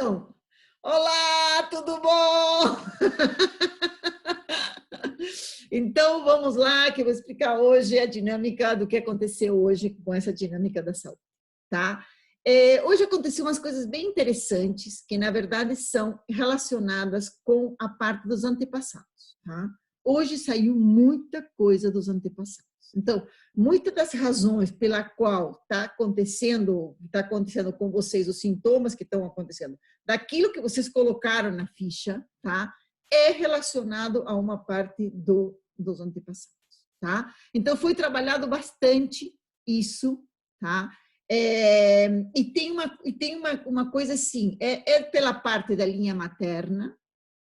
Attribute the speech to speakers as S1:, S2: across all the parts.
S1: Então, olá, tudo bom? Então, vamos lá, que eu vou explicar hoje a dinâmica do que aconteceu hoje com essa dinâmica da saúde, tá? Hoje aconteceu umas coisas bem interessantes que, na verdade, são relacionadas com a parte dos antepassados, tá? Hoje saiu muita coisa dos antepassados. Então, muitas das razões pela qual está acontecendo com vocês os sintomas que estão acontecendo, daquilo que vocês colocaram na ficha, tá? É relacionado a uma parte dos antepassados, tá? Então, foi trabalhado bastante isso, tá? E tem uma coisa assim, é pela parte da linha materna,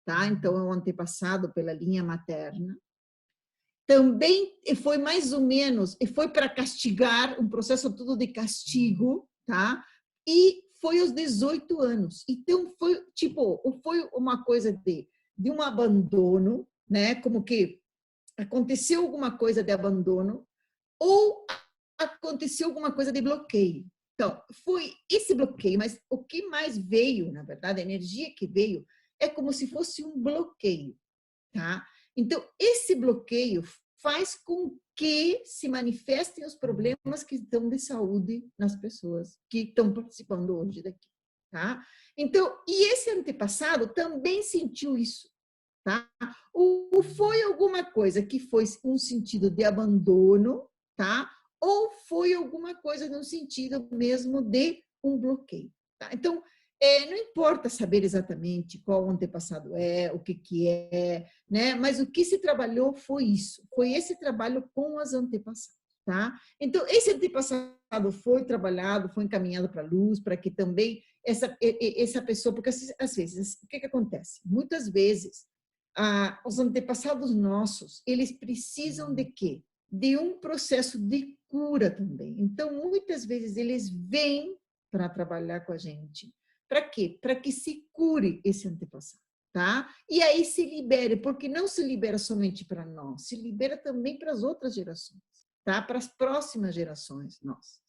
S1: tá? Então, é o antepassado pela linha materna. Também foi mais ou menos, e foi para castigar, um processo todo de castigo, tá? E foi aos 18 anos. Então, foi uma coisa de um abandono, né? Como que aconteceu alguma coisa de abandono ou aconteceu alguma coisa de bloqueio. Então, foi esse bloqueio, mas o que mais veio, na verdade, a energia que veio, é como se fosse um bloqueio, tá? Então, esse bloqueio faz com que se manifestem os problemas que estão de saúde nas pessoas que estão participando hoje daqui, tá? Então, e esse antepassado também sentiu isso, tá? Ou foi alguma coisa que foi um sentido de abandono, tá? Ou foi alguma coisa no sentido mesmo de um bloqueio, tá? Então, não importa saber exatamente qual o antepassado é, o que é, né? Mas o que se trabalhou foi isso, foi esse trabalho com as antepassadas, tá? Então, esse antepassado foi trabalhado, foi encaminhado para a luz, para que também essa pessoa, porque às vezes, o que acontece? Muitas vezes, os antepassados nossos, eles precisam de quê? De um processo de cura também. Então, muitas vezes, eles vêm para trabalhar com a gente. Para quê? Para que se cure esse antepassado, tá? E aí se libere, porque não se libera somente para nós, se libera também para as outras gerações, tá? Para as próximas gerações nossas.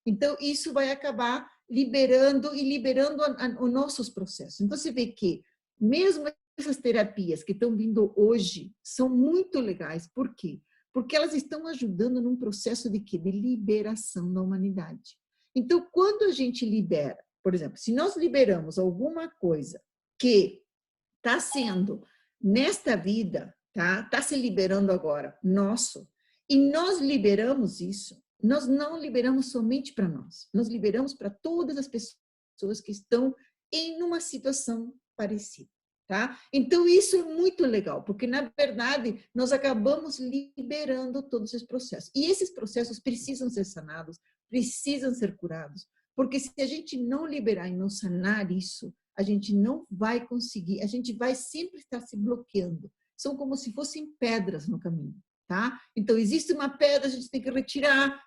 S1: Então, isso vai acabar liberando os nossos processos. Então, você vê que, mesmo essas terapias que estão vindo hoje, são muito legais. Por quê? Porque elas estão ajudando num processo de quê? De liberação da humanidade. Então, quando a gente libera, por exemplo, se nós liberamos alguma coisa que está sendo nesta vida, tá? Está se liberando agora, nosso, e nós liberamos isso, nós não liberamos somente para nós liberamos para todas as pessoas que estão em uma situação parecida, tá? Então, isso é muito legal, porque, na verdade, nós acabamos liberando todos esses processos. E esses processos precisam ser sanados, precisam ser curados, porque se a gente não liberar e não sanar isso, a gente não vai conseguir, a gente vai sempre estar se bloqueando. São como se fossem pedras no caminho, tá? Então, existe uma pedra, a gente tem que retirar,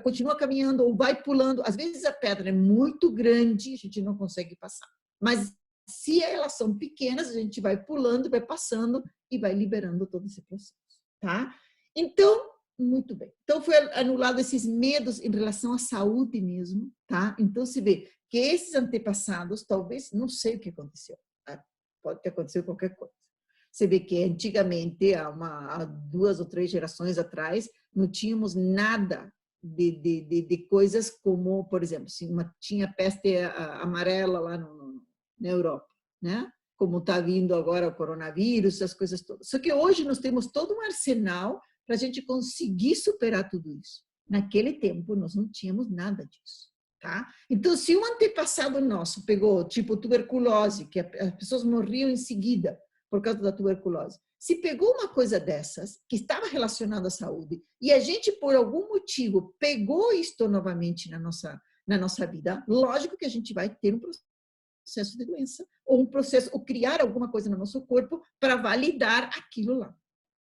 S1: continua caminhando ou vai pulando. Às vezes a pedra é muito grande, a gente não consegue passar. Mas se elas são pequenas, a gente vai pulando, vai passando e vai liberando todo esse processo, tá? Então, muito bem. Então, foi anulado esses medos em relação à saúde mesmo, tá? Então, se vê que esses antepassados, talvez, não sei o que aconteceu, tá? Pode ter acontecido qualquer coisa. Você vê que antigamente, há 2 ou 3 gerações atrás, não tínhamos nada de coisas como, por exemplo, tinha peste amarela lá na Europa, né? Como está vindo agora o coronavírus, essas coisas todas. Só que hoje nós temos todo um arsenal para a gente conseguir superar tudo isso. Naquele tempo, nós não tínhamos nada disso, tá? Então, se um antepassado nosso pegou, tipo, tuberculose, que as pessoas morriam em seguida por causa da tuberculose, se pegou uma coisa dessas, que estava relacionada à saúde, e a gente, por algum motivo, pegou isto novamente na nossa vida, lógico que a gente vai ter um processo de doença, ou criar alguma coisa no nosso corpo para validar aquilo lá.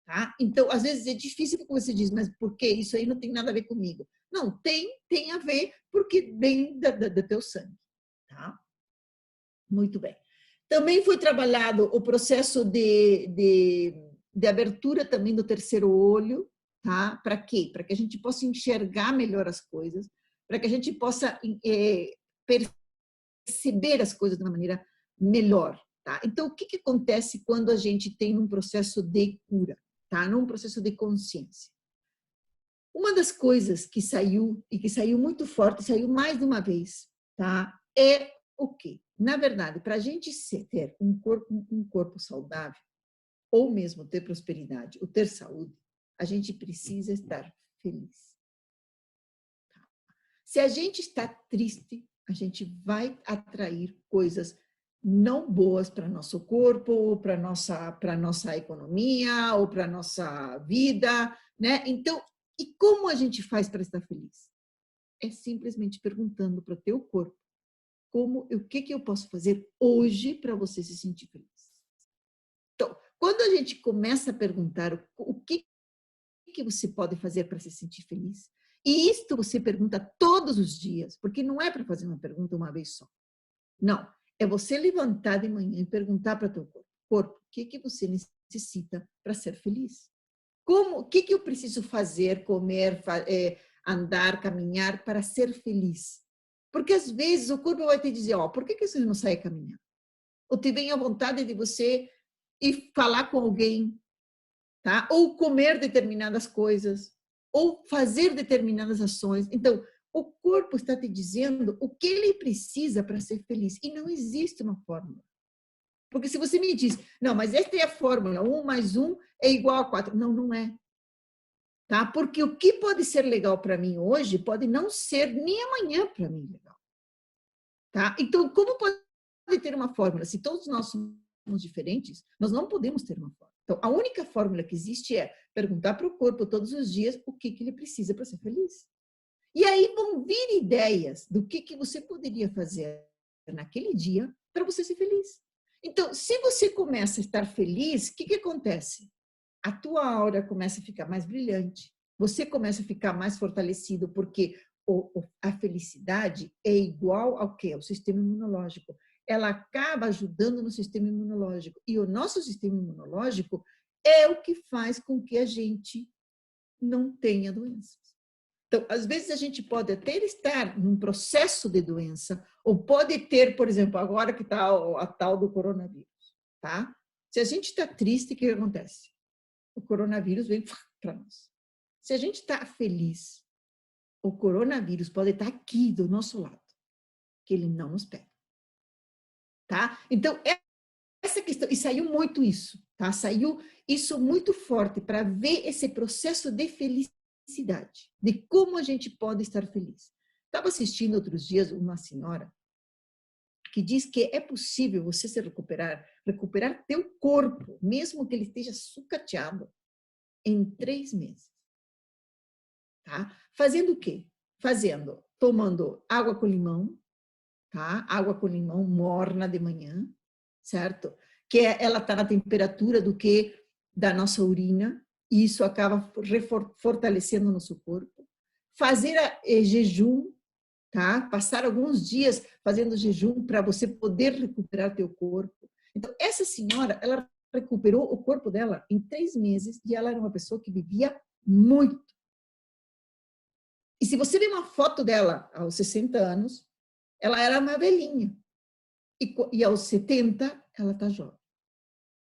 S1: Tá? Então, às vezes é difícil porque você diz, mas por que isso aí não tem nada a ver comigo? Não, tem a ver porque vem do teu sangue. Tá? Muito bem. Também foi trabalhado o processo de abertura também do terceiro olho, tá? Para quê? Para que a gente possa enxergar melhor as coisas, para que a gente possa perceber as coisas de uma maneira melhor, tá? Então, o que que acontece quando a gente tem um processo de cura, tá? Num processo de consciência. Uma das coisas que saiu, e que saiu muito forte, saiu mais de uma vez, tá? É o quê? Na verdade, para a gente ter um corpo saudável, ou mesmo ter prosperidade, ou ter saúde, a gente precisa estar feliz. Se a gente está triste, a gente vai atrair coisas não boas para nosso corpo, para nossa economia, ou para nossa vida, né? Então, e como a gente faz para estar feliz? É simplesmente perguntando para o teu corpo o que que eu posso fazer hoje para você se sentir feliz. Então, quando a gente começa a perguntar o que você pode fazer para se sentir feliz, e isto você pergunta todos os dias, porque não é para fazer uma pergunta uma vez só. Não, é você levantar de manhã e perguntar para o teu corpo, o que que você necessita para ser feliz? O que que eu preciso fazer, comer, andar, caminhar para ser feliz? Porque às vezes o corpo vai te dizer, ó, por que que você não sai caminhar? Ou te vem a vontade de você ir falar com alguém, tá? Ou comer determinadas coisas, ou fazer determinadas ações. Então, o corpo está te dizendo o que ele precisa para ser feliz. E não existe uma fórmula. Porque se você me diz, não, mas esta é a fórmula, 1 mais 1 é igual a 4. Não, não é. Tá? Porque o que pode ser legal para mim hoje pode não ser nem amanhã para mim legal. Tá? Então, como pode ter uma fórmula? Se todos nós somos diferentes, nós não podemos ter uma fórmula. Então, a única fórmula que existe é perguntar para o corpo todos os dias o que ele precisa para ser feliz. E aí vão vir ideias do que você poderia fazer naquele dia para você ser feliz. Então, se você começa a estar feliz, o que acontece? A tua aura começa a ficar mais brilhante, você começa a ficar mais fortalecido, porque a felicidade é igual ao quê? Ao sistema imunológico. Ela acaba ajudando no sistema imunológico. E o nosso sistema imunológico é o que faz com que a gente não tenha doenças. Então, às vezes a gente pode até estar num processo de doença, ou pode ter, por exemplo, agora que está a tal do coronavírus, tá? Se a gente está triste, o que acontece? O coronavírus vem para nós. Se a gente está feliz, o coronavírus pode estar aqui do nosso lado, que ele não nos pega, tá? Então, essa questão, e saiu muito isso, tá? Saiu isso muito forte para ver esse processo de felicidade, de como a gente pode estar feliz. Estava assistindo outros dias uma senhora que diz que é possível você se recuperar teu corpo, mesmo que ele esteja sucateado, em 3 meses. Tá? Fazendo o quê? Tomando água com limão, tá? Água com limão morna de manhã, certo? Ela está na temperatura da nossa urina, e isso acaba fortalecendo o nosso corpo. Fazer jejum, tá? Passar alguns dias fazendo jejum para você poder recuperar teu corpo. Então, essa senhora, ela recuperou o corpo dela em 3 meses, e ela era uma pessoa que vivia muito. E se você vê uma foto dela aos 60 anos, ela era uma velhinha. E aos 70, ela está jovem.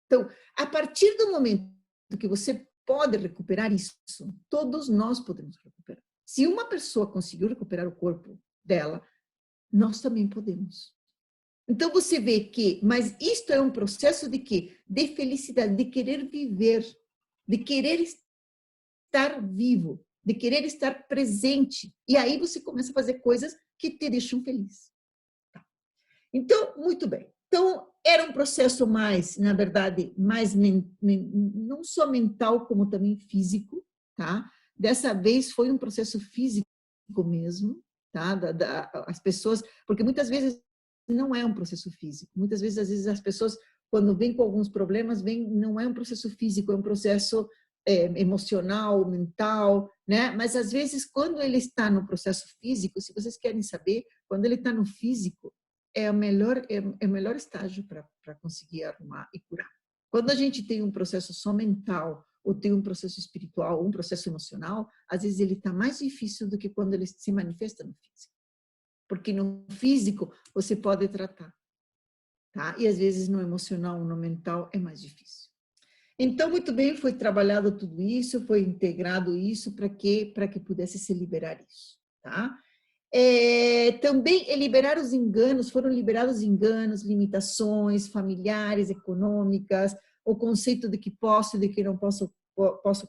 S1: Então, a partir do momento que você pode recuperar isso, todos nós podemos recuperar. Se uma pessoa conseguiu recuperar o corpo dela, nós também podemos. Então, você vê mas isto é um processo de quê? De felicidade, de querer viver, de querer estar vivo, de querer estar presente. E aí você começa a fazer coisas que te deixam feliz. Então, muito bem. Então, era um processo mais, na verdade, não só mental, como também físico, tá? Dessa vez foi um processo físico mesmo, tá? As pessoas, porque muitas vezes não é um processo físico. Muitas vezes, às vezes, as pessoas, quando vêm com alguns problemas, não é um processo físico, é um processo emocional, mental, né? Mas às vezes, quando ele está no processo físico, se vocês querem saber, quando ele está no físico, é o melhor estágio para conseguir arrumar e curar. Quando a gente tem um processo só mental, ou tem um processo espiritual, ou um processo emocional, às vezes ele está mais difícil do que quando ele se manifesta no físico. Porque no físico você pode tratar. tá? E às vezes no emocional, no mental é mais difícil. Então, muito bem, foi trabalhado tudo isso, foi integrado isso para que pudesse se liberar isso, tá? Também liberar os enganos, foram liberados enganos, limitações familiares, econômicas, o conceito de que posso e de que não posso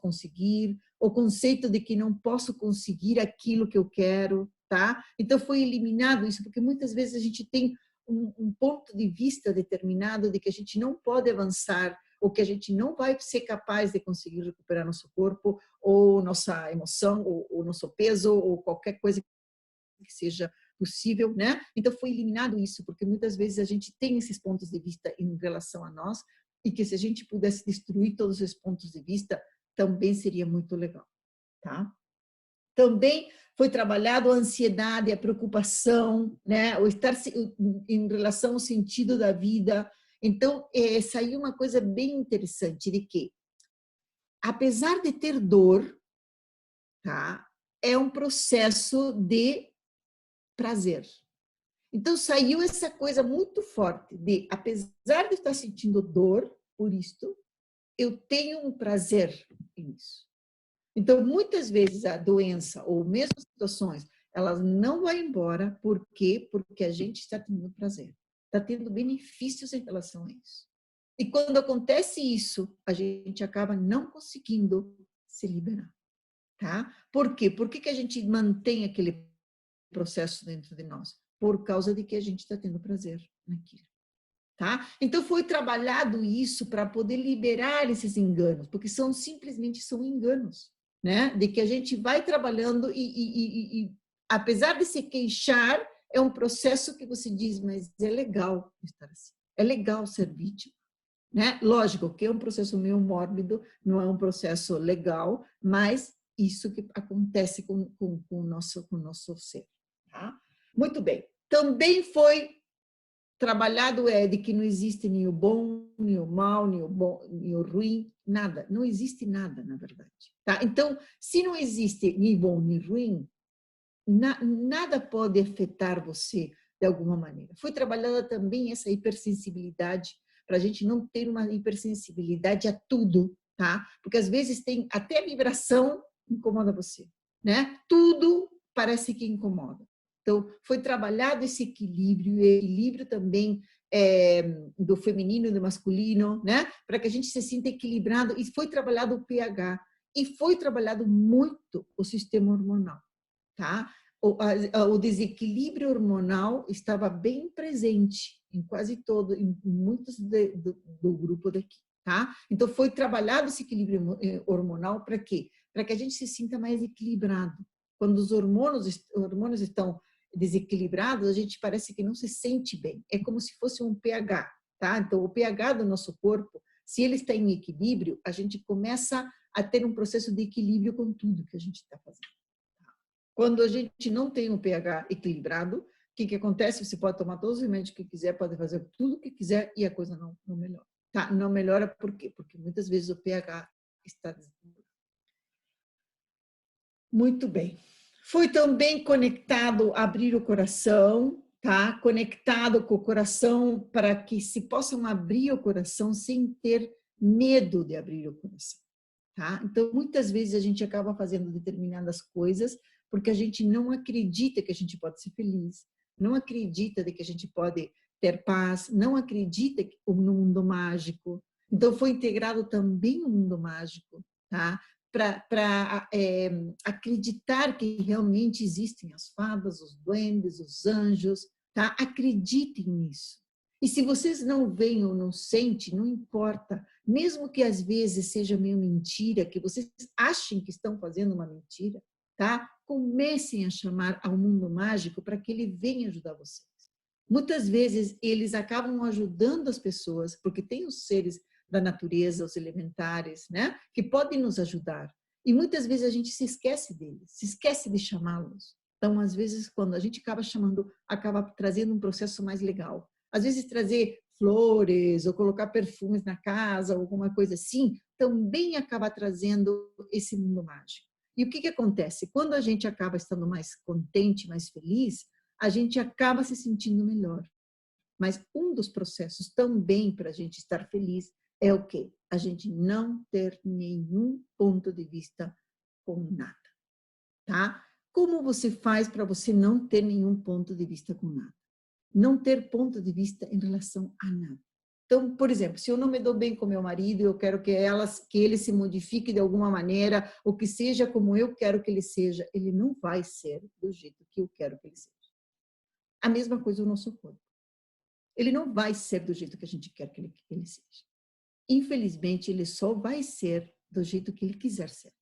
S1: conseguir, o conceito de que não posso conseguir aquilo que eu quero, tá? Então foi eliminado isso, porque muitas vezes a gente tem um ponto de vista determinado de que a gente não pode avançar, ou que a gente não vai ser capaz de conseguir recuperar nosso corpo, ou nossa emoção, ou nosso peso, ou qualquer coisa que seja possível, né? Então foi eliminado isso, porque muitas vezes a gente tem esses pontos de vista em relação a nós, e que se a gente pudesse destruir todos esses pontos de vista, também seria muito legal, tá? Também foi trabalhado a ansiedade, a preocupação, né? O estar em relação ao sentido da vida. Então, saiu uma coisa bem interessante, de que, apesar de ter dor, tá? É um processo de prazer. Então, saiu essa coisa muito forte de, apesar de estar sentindo dor por isto, eu tenho um prazer nisso. Então, muitas vezes a doença, ou mesmo situações, elas não vão embora. Por quê? Porque a gente está tendo prazer. Está tendo benefícios em relação a isso. E quando acontece isso, a gente acaba não conseguindo se liberar. Tá? Por quê? Por que a gente mantém aquele processo dentro de nós? Por causa de que a gente está tendo prazer naquilo. Tá? Então foi trabalhado isso para poder liberar esses enganos, porque simplesmente são enganos, né? De que a gente vai trabalhando e apesar de se queixar, é um processo que você diz, mas é legal estar assim, é legal ser vítima, né? Lógico que é um processo meio mórbido, não é um processo legal, mas isso que acontece com o nosso ser, tá? Muito bem. Também foi trabalhado de que não existe nem o bom, nem o mal, nem o bom, nem o ruim, nada. Não existe nada, na verdade. Tá? Então, se não existe nem bom nem ruim, nada pode afetar você de alguma maneira. Foi trabalhada também essa hipersensibilidade, para a gente não ter uma hipersensibilidade a tudo, tá? Porque às vezes tem até a vibração incomoda você, né? Tudo parece que incomoda. Então, foi trabalhado esse equilíbrio, e equilíbrio também do feminino e do masculino, né? Para que a gente se sinta equilibrado, e foi trabalhado o pH, e foi trabalhado muito o sistema hormonal, tá? O desequilíbrio hormonal estava bem presente em quase todo, em muitos do grupo daqui, tá? Então, foi trabalhado esse equilíbrio hormonal para quê? Para que a gente se sinta mais equilibrado. Quando os hormônios estão desequilibrados, a gente parece que não se sente bem. É como se fosse um pH, tá? Então, o pH do nosso corpo, se ele está em equilíbrio, a gente começa a ter um processo de equilíbrio com tudo que a gente está fazendo. Quando a gente não tem um pH equilibrado, o que acontece? Você pode tomar todos os remédios que quiser, pode fazer tudo o que quiser e a coisa não melhora. Tá? Não melhora por quê? Porque muitas vezes o pH está desequilibrado. Muito bem. Foi também conectado abrir o coração, tá? Conectado com o coração para que se possam abrir o coração sem ter medo de abrir o coração, tá? Então, muitas vezes a gente acaba fazendo determinadas coisas porque a gente não acredita que a gente pode ser feliz, não acredita de que a gente pode ter paz, não acredita no mundo mágico. Então, foi integrado também o mundo mágico, tá? Para acreditar que realmente existem as fadas, os duendes, os anjos, tá? Acreditem nisso. E se vocês não veem ou não sentem, não importa, mesmo que às vezes seja meio mentira, que vocês achem que estão fazendo uma mentira, tá? Comecem a chamar ao mundo mágico para que ele venha ajudar vocês. Muitas vezes eles acabam ajudando as pessoas, porque tem os seres da natureza, os elementares, né? Que podem nos ajudar. E muitas vezes a gente se esquece deles, se esquece de chamá-los. Então, às vezes, quando a gente acaba chamando, acaba trazendo um processo mais legal. Às vezes, trazer flores ou colocar perfumes na casa, alguma coisa assim, também acaba trazendo esse mundo mágico. E o que acontece? Quando a gente acaba estando mais contente, mais feliz, a gente acaba se sentindo melhor. Mas um dos processos também para a gente estar feliz é o quê? A gente não ter nenhum ponto de vista com nada, tá? Como você faz para você não ter nenhum ponto de vista com nada? Não ter ponto de vista em relação a nada. Então, por exemplo, se eu não me dou bem com meu marido, eu quero que ele se modifique de alguma maneira, ou que seja como eu quero que ele seja, ele não vai ser do jeito que eu quero que ele seja. A mesma coisa o nosso corpo. Ele não vai ser do jeito que a gente quer que ele seja. Infelizmente, ele só vai ser do jeito que ele quiser ser.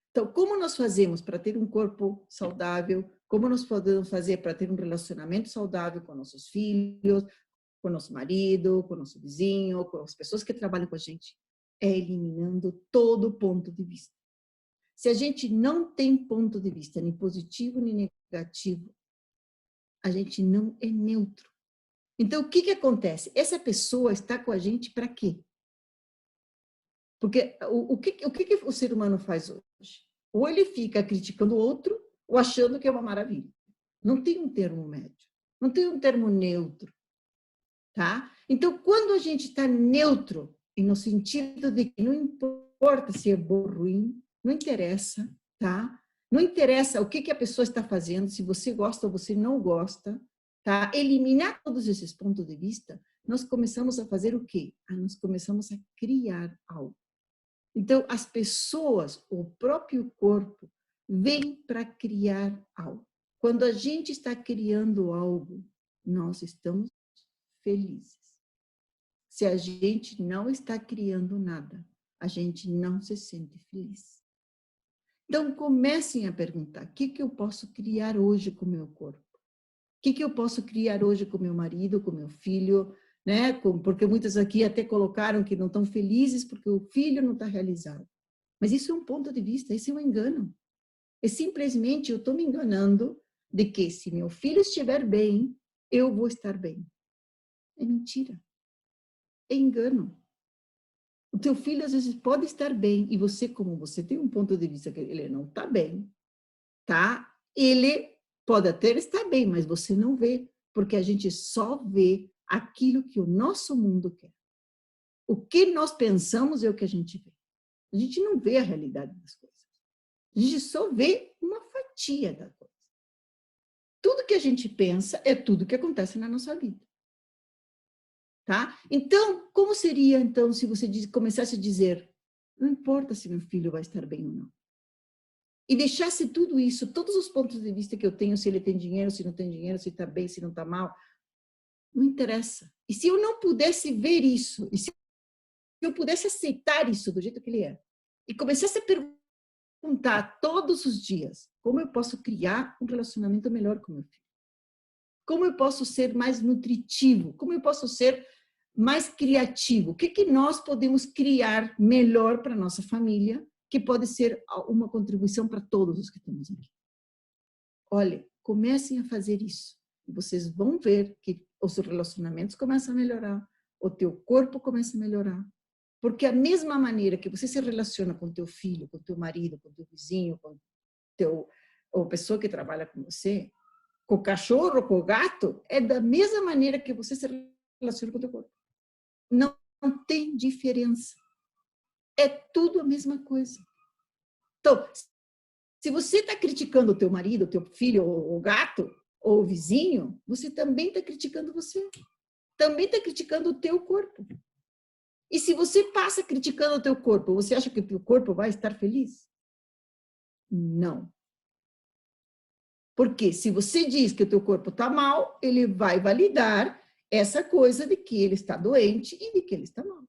S1: Então, como nós fazemos para ter um corpo saudável? Como nós podemos fazer para ter um relacionamento saudável com nossos filhos, com nosso marido, com nosso vizinho, com as pessoas que trabalham com a gente? É eliminando todo ponto de vista. Se a gente não tem ponto de vista, nem positivo nem negativo, a gente não é neutro. Então, o que acontece? Essa pessoa está com a gente para quê? Porque o que o ser humano faz hoje? Ou ele fica criticando o outro, ou achando que é uma maravilha. Não tem um termo médio, não tem um termo neutro, tá? Então, quando a gente está neutro, e no sentido de que não importa se é bom ou ruim, não interessa, tá? Não interessa o que a pessoa está fazendo, se você gosta ou você não gosta, tá? Eliminar todos esses pontos de vista, nós começamos a fazer o quê? Nós começamos a criar algo. Então, as pessoas, o próprio corpo, vem para criar algo. Quando a gente está criando algo, nós estamos felizes. Se a gente não está criando nada, a gente não se sente feliz. Então, comecem a perguntar, o que eu posso criar hoje com o meu corpo? O que eu posso criar hoje com meu marido, com meu filho, né? Porque muitas aqui até colocaram que não estão felizes porque o filho não está realizado. Mas isso é um ponto de vista, isso é um engano. É simplesmente eu estou me enganando de que se meu filho estiver bem, eu vou estar bem. É mentira. É engano. O teu filho às vezes pode estar bem e você, como você tem um ponto de vista que ele não está bem, tá? Ele pode até estar bem, mas você não vê, porque a gente só vê aquilo que o nosso mundo quer. O que nós pensamos é o que a gente vê. A gente não vê a realidade das coisas. A gente só vê uma fatia da coisa. Tudo que a gente pensa é tudo que acontece na nossa vida. Tá? Então, como seria, então, se você começasse a dizer, não importa se meu filho vai estar bem ou não. E deixasse tudo isso, todos os pontos de vista que eu tenho, se ele tem dinheiro, se não tem dinheiro, se está bem, se não está mal, não interessa. E se eu não pudesse ver isso, e se eu pudesse aceitar isso do jeito que ele é, e começasse a perguntar todos os dias, como eu posso criar um relacionamento melhor com meu filho? Como eu posso ser mais nutritivo? Como eu posso ser mais criativo? O que nós podemos criar melhor para a nossa família, que pode ser uma contribuição para todos os que estamos aqui? Olha, comecem a fazer isso. E vocês vão ver que os seus relacionamentos começam a melhorar, o teu corpo começa a melhorar. Porque a mesma maneira que você se relaciona com teu filho, com teu marido, com teu vizinho, com a pessoa que trabalha com você, com o cachorro, com o gato, é da mesma maneira que você se relaciona com o teu corpo. Não tem diferença. É tudo a mesma coisa. Então, se você está criticando o teu marido, o teu filho, o gato, ou o vizinho, você também está criticando você. Também está criticando o teu corpo. E se você passa criticando o teu corpo, você acha que o teu corpo vai estar feliz? Não. Porque se você diz que o teu corpo está mal, ele vai validar essa coisa de que ele está doente e de que ele está mal.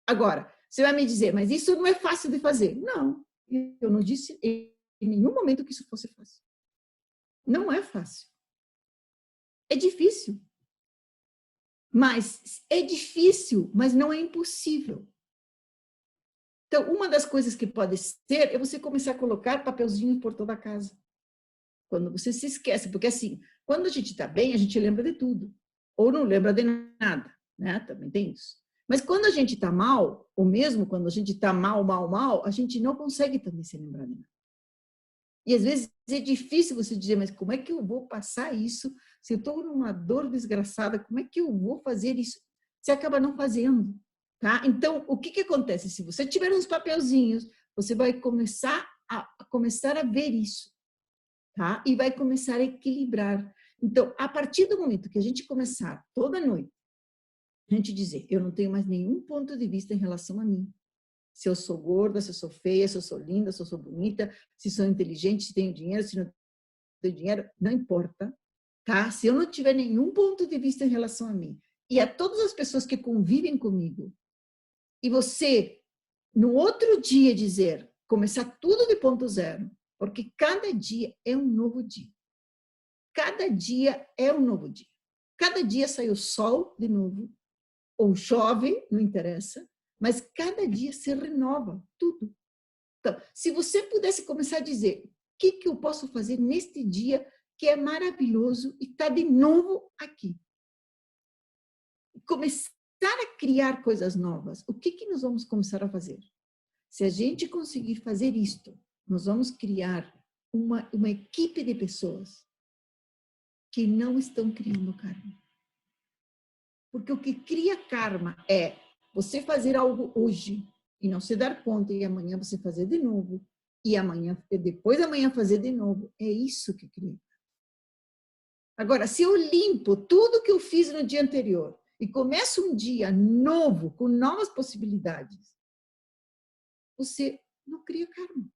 S1: Agora, você vai me dizer, mas isso não é fácil de fazer. Não, eu não disse em nenhum momento que isso fosse fácil. Não é fácil. É difícil. Mas é difícil, mas não é impossível. Então, uma das coisas que pode ser é você começar a colocar papelzinhos por toda a casa. Quando você se esquece, porque assim, quando a gente está bem, a gente lembra de tudo. Ou não lembra de nada, né? Também tem isso. Mas quando a gente está mal, ou mesmo quando a gente está mal, a gente não consegue também se lembrar de nada. E às vezes é difícil você dizer, mas como é que eu vou passar isso? Se eu estou numa dor desgraçada, como é que eu vou fazer isso? Você acaba não fazendo, tá? Então, o que acontece? Se você tiver uns papelzinhos, você vai começar a ver isso, tá? E vai começar a equilibrar. Então, a partir do momento que a gente começar toda noite, a gente dizer, eu não tenho mais nenhum ponto de vista em relação a mim. Se eu sou gorda, se eu sou feia, se eu sou linda, se eu sou bonita, se sou inteligente, se tenho dinheiro, se não tenho dinheiro, não importa, tá? Se eu não tiver nenhum ponto de vista em relação a mim e a todas as pessoas que convivem comigo, e você, no outro dia, dizer, começar tudo de ponto zero, porque cada dia é um novo dia. Cada dia é um novo dia. Cada dia sai o sol de novo, ou chove, não interessa, mas cada dia se renova tudo. Então, se você pudesse começar a dizer o que eu posso fazer neste dia que é maravilhoso e está de novo aqui. Começar a criar coisas novas. O que nós vamos começar a fazer? Se a gente conseguir fazer isto, nós vamos criar uma equipe de pessoas que não estão criando karma. Porque o que cria karma é você fazer algo hoje e não se dar conta e amanhã você fazer de novo e amanhã e depois da manhã fazer de novo. É isso que cria. Agora, se eu limpo tudo que eu fiz no dia anterior e começo um dia novo, com novas possibilidades, você não cria karma.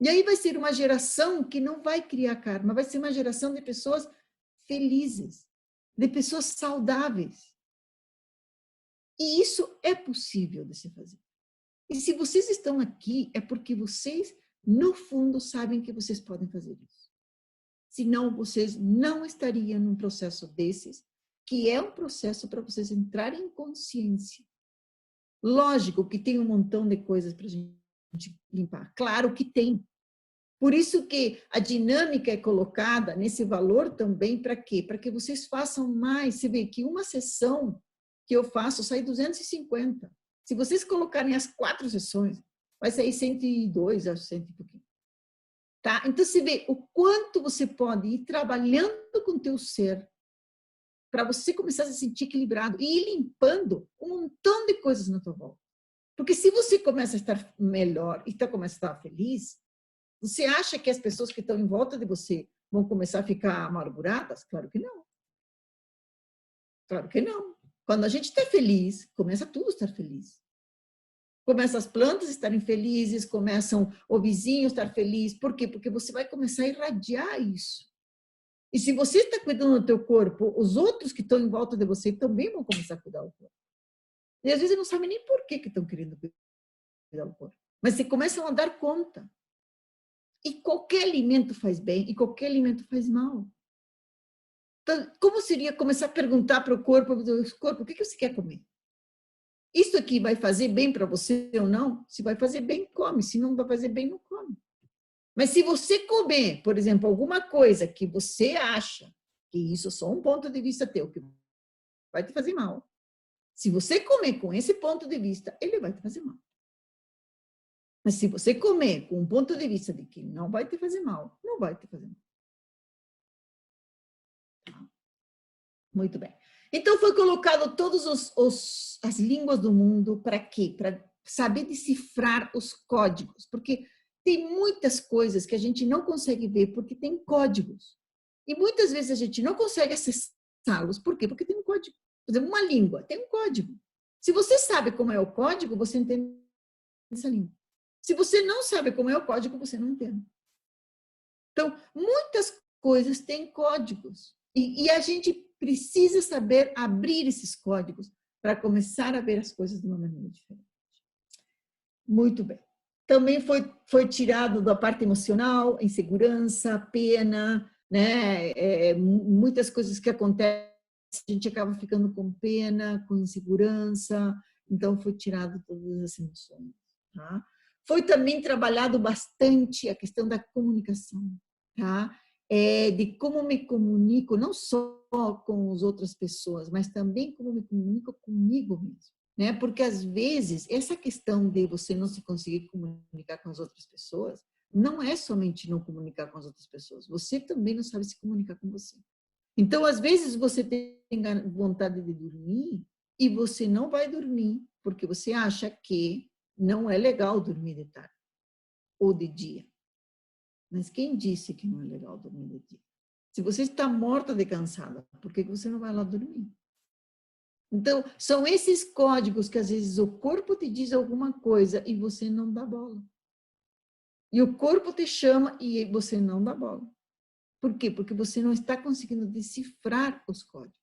S1: E aí vai ser uma geração que não vai criar karma, vai ser uma geração de pessoas felizes, de pessoas saudáveis. E isso é possível de se fazer. E se vocês estão aqui, é porque vocês, no fundo, sabem que vocês podem fazer isso. Senão, vocês não estariam num processo desses, que é um processo para vocês entrarem em consciência. Lógico que tem um montão de coisas para a gente limpar. Claro que tem. Por isso que a dinâmica é colocada nesse valor também para quê? Para que vocês façam mais. Você vê que uma sessão que eu faço sai 250. Se vocês colocarem as 4 sessões, vai sair 102, acho 100 e pouquinho. Tá? Então, você vê o quanto você pode ir trabalhando com o teu ser para você começar a se sentir equilibrado e ir limpando um montão de coisas na tua volta. Porque se você começa a estar melhor e começa a estar feliz, você acha que as pessoas que estão em volta de você vão começar a ficar amarguradas? Claro que não. Claro que não. Quando a gente está feliz, começa tudo a estar feliz. Começa as plantas a estarem felizes, começam o vizinho a estar feliz. Por quê? Porque você vai começar a irradiar isso. E se você está cuidando do teu corpo, os outros que estão em volta de você também vão começar a cuidar do corpo. E às vezes não sabem nem por que estão querendo cuidar do corpo. Mas você começa a dar conta. E qualquer alimento faz bem e qualquer alimento faz mal. Então, como seria começar a perguntar para o corpo, o que você quer comer? Isso aqui vai fazer bem para você ou não? Se vai fazer bem, come. Se não vai fazer bem, não come. Mas se você comer, por exemplo, alguma coisa que você acha que isso é só um ponto de vista teu, que vai te fazer mal. Se você comer com esse ponto de vista, ele vai te fazer mal. Mas se você comer com um ponto de vista de que não vai te fazer mal, não vai te fazer mal. Muito bem. Então, foi colocado todas as línguas do mundo para quê? Para saber decifrar os códigos, porque tem muitas coisas que a gente não consegue ver porque tem códigos. E muitas vezes a gente não consegue acessá-los. Por quê? Porque tem um código. Por exemplo, uma língua tem um código. Se você sabe como é o código, você entende essa língua. Se você não sabe como é o código, você não entende. Então, muitas coisas têm códigos. E a gente precisa saber abrir esses códigos para começar a ver as coisas de uma maneira diferente. Muito bem. Também foi tirado da parte emocional, insegurança, pena, né? Muitas coisas que acontecem, a gente acaba ficando com pena, com insegurança, então foi tirado todas as emoções. Tá? Foi também trabalhado bastante a questão da comunicação, tá? De como me comunico, não só com as outras pessoas, mas também como me comunico comigo mesmo. Né? Porque, às vezes, essa questão de você não se conseguir comunicar com as outras pessoas não é somente não comunicar com as outras pessoas, você também não sabe se comunicar com você. Então, às vezes, você tem vontade de dormir e você não vai dormir porque você acha que não é legal dormir de tarde ou de dia. Mas quem disse que não é legal dormir de dia? Se você está morta de cansada, por que você não vai lá dormir? Então, são esses códigos que às vezes o corpo te diz alguma coisa e você não dá bola. E o corpo te chama e você não dá bola. Por quê? Porque você não está conseguindo decifrar os códigos.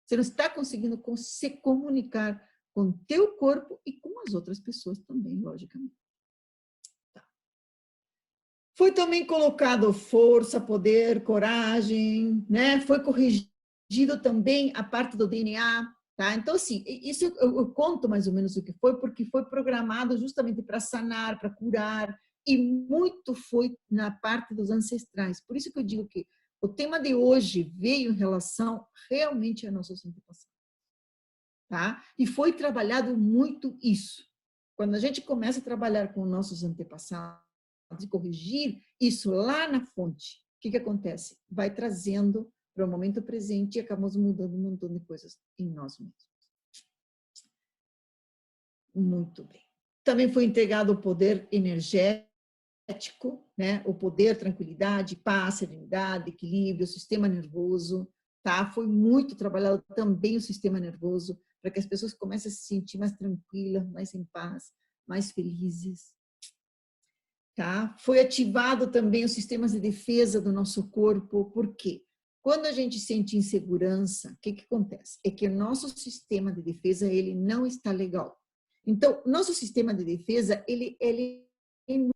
S1: Você não está conseguindo se comunicar com o teu corpo e com as outras pessoas também, logicamente. Tá. Foi também colocado força, poder, coragem, né? Foi corrigido também a parte do DNA, tá? Então, assim, isso eu conto mais ou menos o que foi, porque foi programado justamente para sanar, para curar, e muito foi na parte dos ancestrais. Por isso que eu digo que o tema de hoje veio em relação realmente a nossos antepassados, tá? E foi trabalhado muito isso. Quando a gente começa a trabalhar com nossos antepassados e corrigir isso lá na fonte, o que acontece? Vai trazendo para o momento presente e acabamos mudando um montão de coisas em nós mesmos. Muito bem. Também foi entregado o poder energético, né? O poder, tranquilidade, paz, serenidade, equilíbrio, sistema nervoso, tá? Foi muito trabalhado também o sistema nervoso para que as pessoas comecem a se sentir mais tranquilas, mais em paz, mais felizes, tá? Foi ativado também os sistemas de defesa do nosso corpo, por quê? Quando a gente sente insegurança, o que acontece? É que o nosso sistema de defesa, ele não está legal. Então, nosso sistema de defesa, ele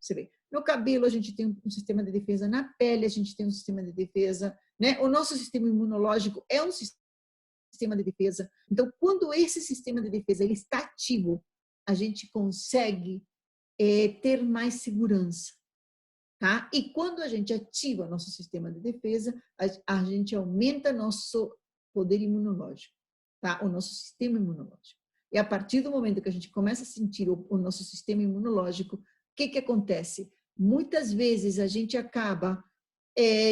S1: você vê, no cabelo a gente tem um sistema de defesa, na pele a gente tem um sistema de defesa, né? O nosso sistema imunológico é um sistema de defesa. Então, quando esse sistema de defesa ele está ativo, a gente consegue ter mais segurança, tá? E quando a gente ativa nosso sistema de defesa, a gente aumenta nosso poder imunológico, tá? O nosso sistema imunológico. E a partir do momento que a gente começa a sentir o nosso sistema imunológico, o que acontece? Muitas vezes a gente acaba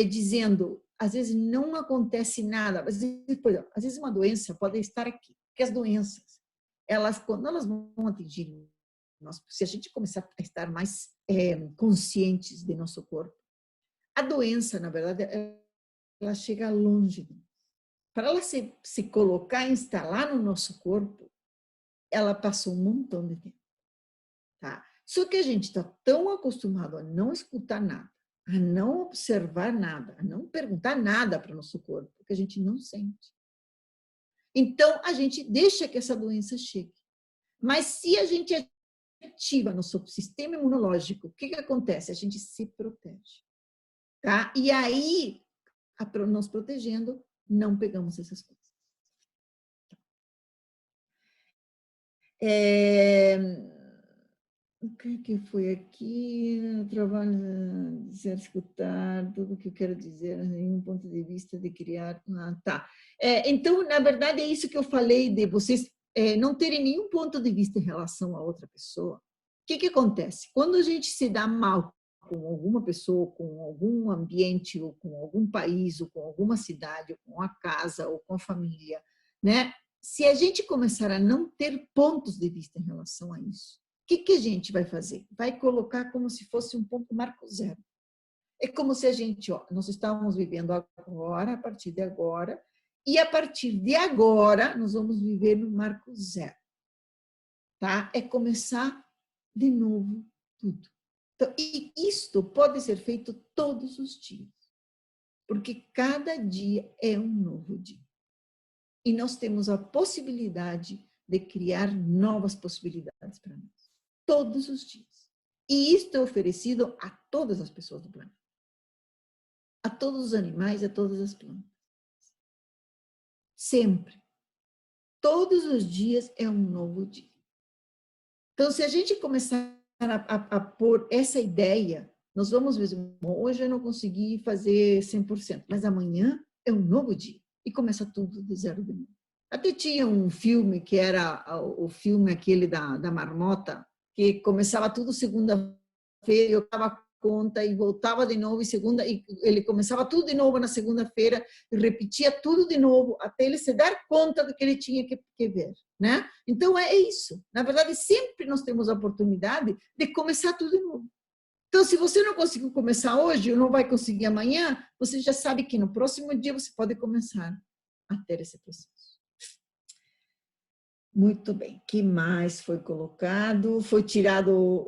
S1: dizendo, às vezes não acontece nada, às vezes uma doença pode estar aqui, porque as doenças, quando elas vão atingir nós, se a gente começar a estar mais conscientes de nosso corpo, a doença, na verdade, ela chega longe. Para ela se colocar, instalar no nosso corpo, ela passou um montão de tempo. Tá? Só que a gente está tão acostumado a não escutar nada, a não observar nada, a não perguntar nada para o nosso corpo, que a gente não sente. Então, a gente deixa que essa doença chegue. Mas se a gente ativa no seu sistema imunológico, o que acontece? A gente se protege. Tá? E aí, nos protegendo, não pegamos essas coisas. O que foi aqui? Trabalho, dizer, escutar, tudo o que eu quero dizer, em um ponto de vista de criar. Tá. Então, na verdade, é isso que eu falei de vocês não terem nenhum ponto de vista em relação a outra pessoa. O que acontece? Quando a gente se dá mal com alguma pessoa, com algum ambiente, ou com algum país, ou com alguma cidade, ou com a casa, ou com a família, né? Se a gente começar a não ter pontos de vista em relação a isso, o que a gente vai fazer? Vai colocar como se fosse um ponto marco zero. É como se a gente, nós estávamos vivendo agora, a partir de agora, e a partir de agora nós vamos viver no marco zero. Tá? É começar de novo tudo. Então, e isto pode ser feito todos os dias, porque cada dia é um novo dia. E nós temos a possibilidade de criar novas possibilidades para nós, todos os dias. E isto é oferecido a todas as pessoas do planeta, a todos os animais, a todas as plantas. Sempre. Todos os dias é um novo dia. Então, se a gente começar a pôr essa ideia, nós vamos ver, hoje eu não consegui fazer 100%, mas amanhã é um novo dia. E começa tudo de zero de novo. Até tinha um filme que era o filme aquele da marmota, que começava tudo segunda-feira, eu estava conta e voltava de novo e ele começava tudo de novo na segunda-feira e repetia tudo de novo até ele se dar conta do que ele tinha que ver, né? Então é isso. Na verdade, sempre nós temos a oportunidade de começar tudo de novo. Então, se você não conseguiu começar hoje ou não vai conseguir amanhã, você já sabe que no próximo dia você pode começar a ter esse processo. Muito bem. O que mais foi colocado? Foi tirado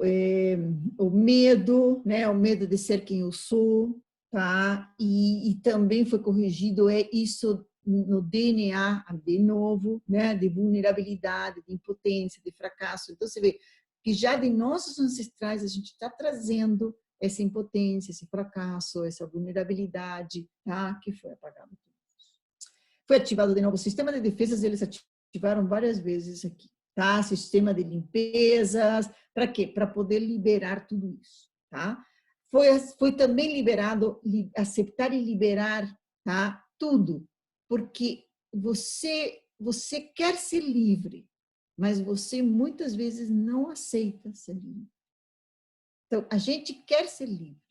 S1: o medo, né? O medo de ser quem eu sou, tá? E também foi corrigido isso no DNA, de novo, né? De vulnerabilidade, de impotência, de fracasso. Então, você vê que já de nossos ancestrais a gente está trazendo essa impotência, esse fracasso, essa vulnerabilidade, tá? Que foi apagado. Foi ativado de novo o sistema de defesas, eles ativaram várias vezes aqui, tá? Sistema de limpezas, para quê? Para poder liberar tudo isso, tá? Foi também liberado, aceitar e liberar, tá? Tudo, porque você quer ser livre, mas você muitas vezes não aceita ser livre. Então, a gente quer ser livre,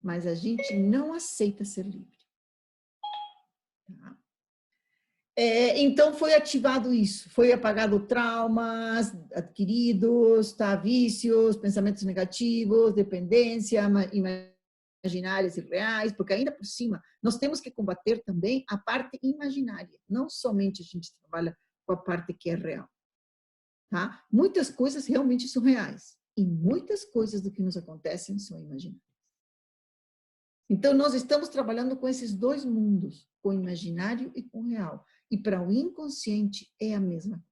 S1: mas a gente não aceita ser livre. Tá? Então, foi ativado isso, foi apagado traumas adquiridos, tá? Vícios, pensamentos negativos, dependência, imaginárias e reais, porque ainda por cima, nós temos que combater também a parte imaginária, não somente a gente trabalha com a parte que é real. Tá? Muitas coisas realmente são reais, e muitas coisas do que nos acontecem são imaginárias. Então, nós estamos trabalhando com esses dois mundos, com o imaginário e com o real. E para o inconsciente é a mesma coisa.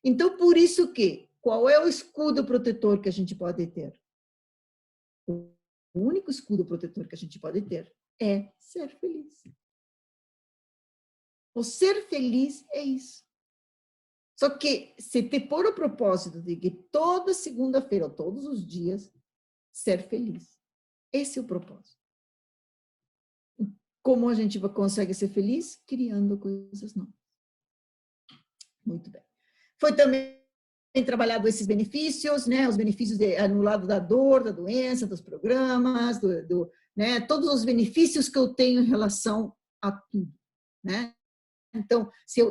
S1: Então, por isso que, qual é o escudo protetor que a gente pode ter? O único escudo protetor que a gente pode ter é ser feliz. O ser feliz é isso. Só que, se te pôr o propósito de que toda segunda-feira, ou todos os dias, ser feliz. Esse é o propósito. Como a gente consegue ser feliz? Criando coisas novas. Muito bem. Foi também trabalhado esses benefícios, né? Os benefícios no lado da dor, da doença, dos programas, né? Todos os benefícios que eu tenho em relação a tudo, né? Então, se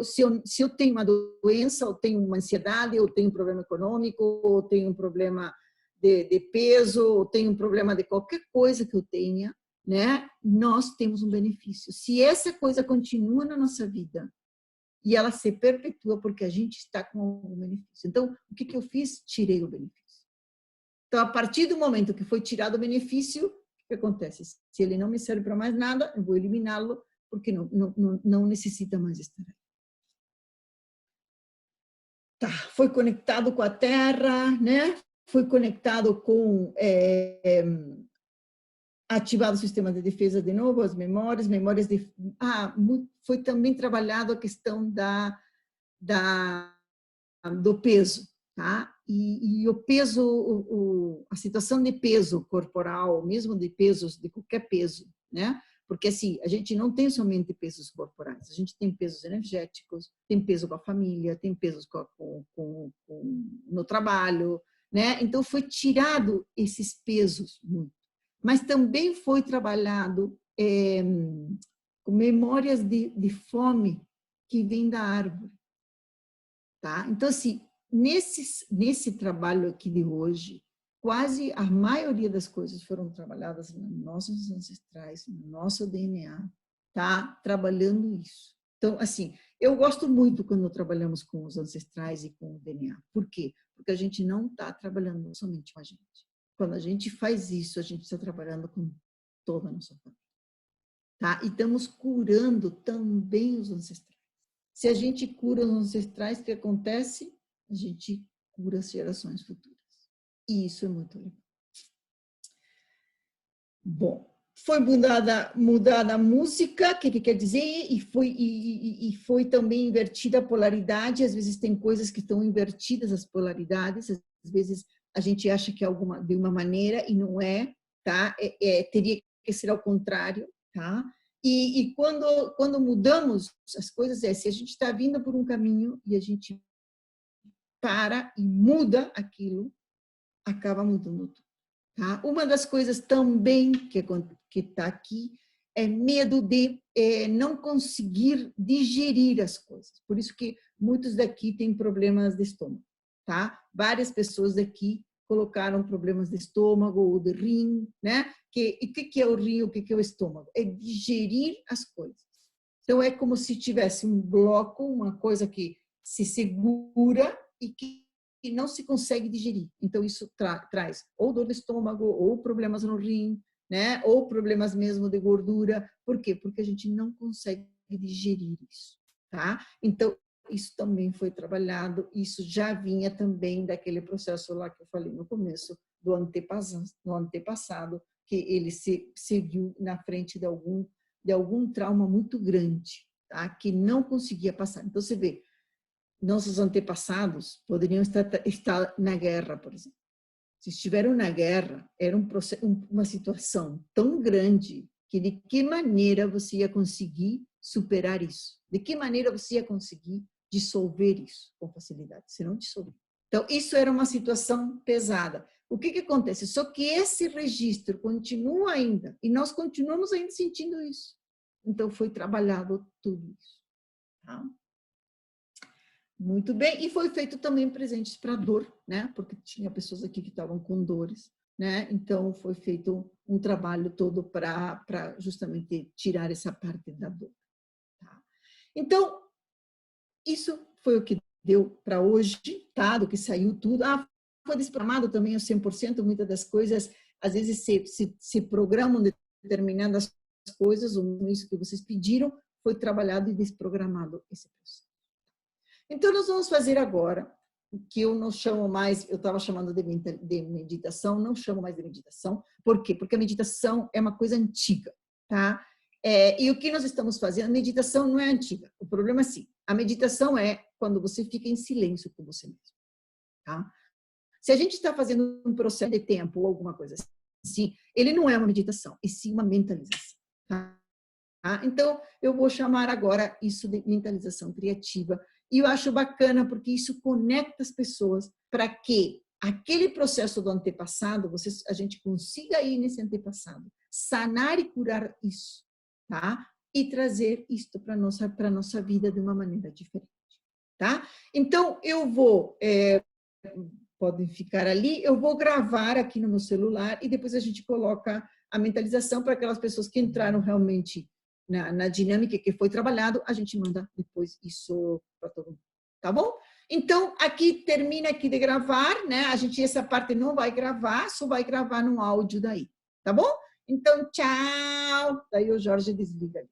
S1: eu tenho uma doença, eu tenho uma ansiedade, eu tenho um problema econômico, eu tenho um problema de peso, eu tenho um problema de qualquer coisa que eu tenha, né? Nós temos um benefício. Se essa coisa continua na nossa vida e ela se perpetua porque a gente está com algum benefício. Então, o que eu fiz? Tirei o benefício. Então, a partir do momento que foi tirado o benefício, o que acontece? Se ele não me serve para mais nada, eu vou eliminá-lo porque não necessita mais estar aí. Tá, foi conectado com a Terra, né? Foi conectado com ativado o sistema de defesa de novo, as memórias de... foi também trabalhado a questão do peso, tá? E o peso, a situação de peso corporal, mesmo de pesos, de qualquer peso, né? Porque assim, a gente não tem somente pesos corporais, a gente tem pesos energéticos, tem peso com a família, tem pesos no trabalho, né? Então foi tirado esses pesos muito. Mas também foi trabalhado com memórias de fome que vem da árvore. Tá? Então, assim, nesse trabalho aqui de hoje, quase a maioria das coisas foram trabalhadas nos nossos ancestrais, no nosso DNA, tá? Trabalhando isso. Então, assim, eu gosto muito quando trabalhamos com os ancestrais e com o DNA. Por quê? Porque a gente não está trabalhando somente com a gente. Quando a gente faz isso, a gente está trabalhando com toda a nossa família. Tá? E estamos curando também os ancestrais. Se a gente cura os ancestrais, o que acontece? A gente cura as gerações futuras. E isso é muito legal. Bom, foi mudada a música, o que quer dizer? E foi também invertida a polaridade. Às vezes tem coisas que estão invertidas as polaridades. Às vezes a gente acha que é de uma maneira e não é, tá? Teria que ser ao contrário, tá? E quando mudamos as coisas, se a gente está vindo por um caminho e a gente para e muda aquilo, acaba mudando tudo. tá? Uma das coisas também que está aqui é medo de não conseguir digerir as coisas. Por isso que muitos daqui têm problemas de estômago, tá? Várias pessoas daqui colocaram problemas de estômago ou de rim, né? E o que é o rim, o que é o estômago? É digerir as coisas. Então, é como se tivesse um bloco, uma coisa que se segura e que não se consegue digerir. Então, isso traz ou dor de estômago, ou problemas no rim, né? Ou problemas mesmo de gordura. Por quê? Porque a gente não consegue digerir isso, tá? Então, isso também foi trabalhado, isso já vinha também daquele processo lá que eu falei no começo, do antepassado, que ele se viu na frente de algum trauma muito grande, tá? Que não conseguia passar. Então, você vê, nossos antepassados poderiam estar na guerra, por exemplo. Se estiveram na guerra, era uma situação tão grande que de que maneira você ia conseguir superar isso? De que maneira você ia conseguir dissolver isso com facilidade? Você não dissolveu. Então, isso era uma situação pesada. O que acontece? Só que esse registro continua ainda, e nós continuamos ainda sentindo isso. Então, foi trabalhado tudo isso. Tá? Muito bem, e foi feito também presentes para dor, né? Porque tinha pessoas aqui que estavam com dores, né? Então, foi feito um trabalho todo para justamente tirar essa parte da dor. Tá? Então, isso foi o que deu para hoje, tá? Do que saiu tudo. Foi desprogramado também o 100%, muitas das coisas, às vezes se programam determinadas coisas, ou isso que vocês pediram, foi trabalhado e desprogramado esse processo. Então, nós vamos fazer agora, que eu não chamo mais, eu estava chamando de meditação, não chamo mais de meditação. Por quê? Porque a meditação é uma coisa antiga, tá? E o que nós estamos fazendo, a meditação não é antiga. O problema é assim, a meditação é quando você fica em silêncio com você mesmo, tá? Se a gente está fazendo um processo de tempo ou alguma coisa assim, ele não é uma meditação, e sim uma mentalização, tá? Então, eu vou chamar agora isso de mentalização criativa. E eu acho bacana porque isso conecta as pessoas para que aquele processo do antepassado, a gente consiga ir nesse antepassado, sanar e curar isso, tá? E trazer isto para a nossa vida de uma maneira diferente, tá? Então, eu vou, podem ficar ali, eu vou gravar aqui no meu celular e depois a gente coloca a mentalização para aquelas pessoas que entraram realmente na dinâmica que foi trabalhado, a gente manda depois isso para todo mundo, tá bom? Então, aqui termina aqui de gravar, né? A gente, essa parte não vai gravar, só vai gravar no áudio daí, tá bom? Então, tchau! Daí o Jorge desliga ali.